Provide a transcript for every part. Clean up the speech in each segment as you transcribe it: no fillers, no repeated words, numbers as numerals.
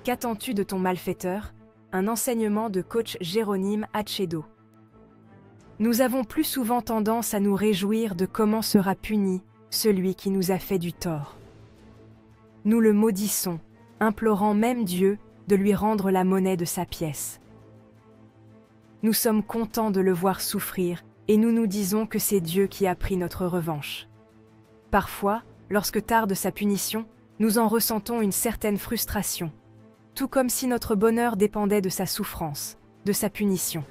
Qu'attends-tu de ton malfaiteur? Un enseignement de coach Jérônime Hachedo. Nous avons plus souvent tendance à nous réjouir de comment sera puni celui qui nous a fait du tort. Nous le maudissons, implorant même Dieu de lui rendre la monnaie de sa pièce. Nous sommes contents de le voir souffrir et nous nous disons que c'est Dieu qui a pris notre revanche. Parfois, lorsque tarde sa punition, nous en ressentons une certaine frustration, tout comme si notre bonheur dépendait de sa souffrance, de sa punition.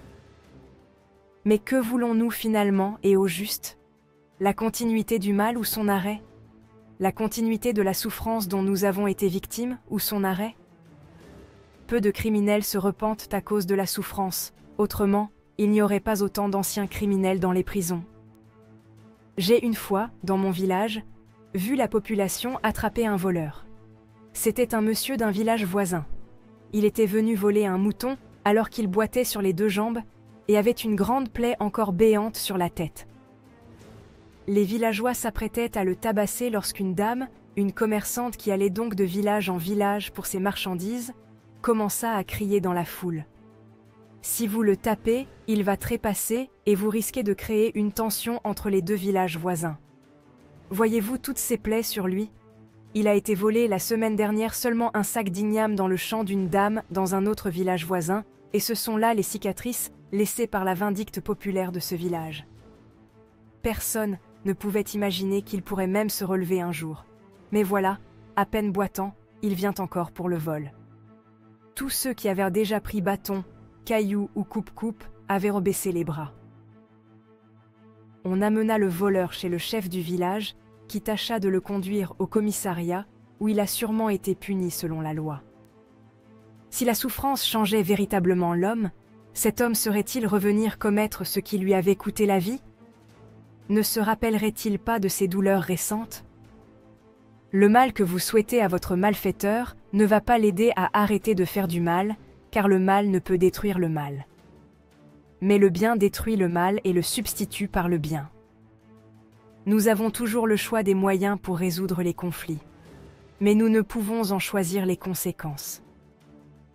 Mais que voulons-nous finalement et au juste? La continuité du mal ou son arrêt? La continuité de la souffrance dont nous avons été victimes ou son arrêt? Peu de criminels se repentent à cause de la souffrance, autrement, il n'y aurait pas autant d'anciens criminels dans les prisons. J'ai une fois, dans mon village, vu la population attraper un voleur. C'était un monsieur d'un village voisin. Il était venu voler un mouton alors qu'il boitait sur les 2 jambes et avait une grande plaie encore béante sur la tête. Les villageois s'apprêtaient à le tabasser lorsqu'une dame, une commerçante qui allait donc de village en village pour ses marchandises, commença à crier dans la foule. « Si vous le tapez, il va trépasser et vous risquez de créer une tension entre les 2 villages voisins. Voyez-vous toutes ces plaies sur lui? Il a été volé la semaine dernière seulement un sac d'igname dans le champ d'une dame dans un autre village voisin, et ce sont là les cicatrices laissées par la vindicte populaire de ce village. » Personne ne pouvait imaginer qu'il pourrait même se relever un jour. Mais voilà, à peine boitant, il vient encore pour le vol. Tous ceux qui avaient déjà pris bâton, caillou ou coupe-coupe avaient rebaissé les bras. On amena le voleur chez le chef du village, qui tâcha de le conduire au commissariat, où il a sûrement été puni selon la loi. Si la souffrance changeait véritablement l'homme, cet homme saurait-il revenir commettre ce qui lui avait coûté la vie? Ne se rappellerait-il pas de ses douleurs récentes? Le mal que vous souhaitez à votre malfaiteur ne va pas l'aider à arrêter de faire du mal, car le mal ne peut détruire le mal. Mais le bien détruit le mal et le substitue par le bien. Nous avons toujours le choix des moyens pour résoudre les conflits, mais nous ne pouvons en choisir les conséquences.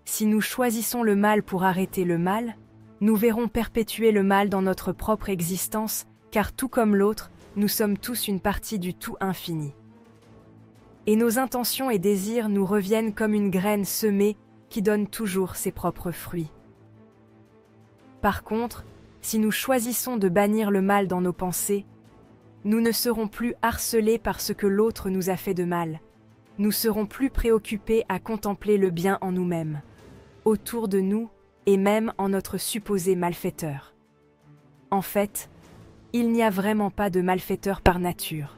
Si nous choisissons le mal pour arrêter le mal, nous verrons perpétuer le mal dans notre propre existence, car tout comme l'autre, nous sommes tous une partie du tout infini. Et nos intentions et désirs nous reviennent comme une graine semée qui donne toujours ses propres fruits. Par contre, si nous choisissons de bannir le mal dans nos pensées, nous ne serons plus harcelés par ce que l'autre nous a fait de mal. Nous serons plus préoccupés à contempler le bien en nous-mêmes, autour de nous et même en notre supposé malfaiteur. En fait, il n'y a vraiment pas de malfaiteur par nature.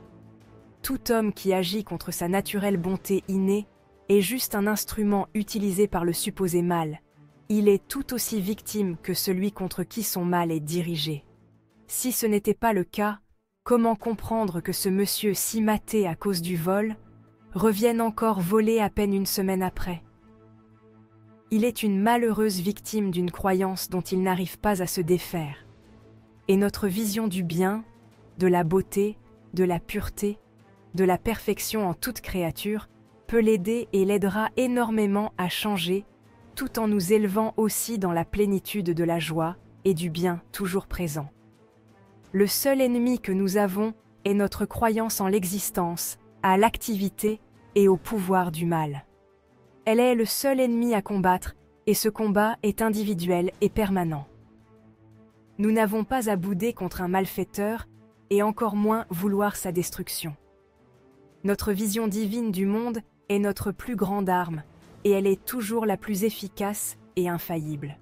Tout homme qui agit contre sa naturelle bonté innée est juste un instrument utilisé par le supposé mal. Il est tout aussi victime que celui contre qui son mal est dirigé. Si ce n'était pas le cas, comment comprendre que ce monsieur si maté à cause du vol revienne encore voler à peine une semaine après? Il est une malheureuse victime d'une croyance dont il n'arrive pas à se défaire. Et notre vision du bien, de la beauté, de la pureté, de la perfection en toute créature peut l'aider et l'aidera énormément à changer, tout en nous élevant aussi dans la plénitude de la joie et du bien toujours présent. Le seul ennemi que nous avons est notre croyance en l'existence, à l'activité et au pouvoir du mal. Elle est le seul ennemi à combattre, et ce combat est individuel et permanent. Nous n'avons pas à bouder contre un malfaiteur, et encore moins vouloir sa destruction. Notre vision divine du monde est notre plus grande arme, et elle est toujours la plus efficace et infaillible.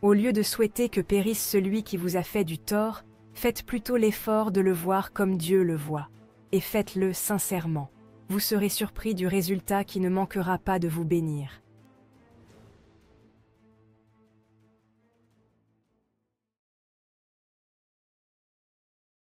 Au lieu de souhaiter que périsse celui qui vous a fait du tort, faites plutôt l'effort de le voir comme Dieu le voit, et faites-le sincèrement. Vous serez surpris du résultat qui ne manquera pas de vous bénir.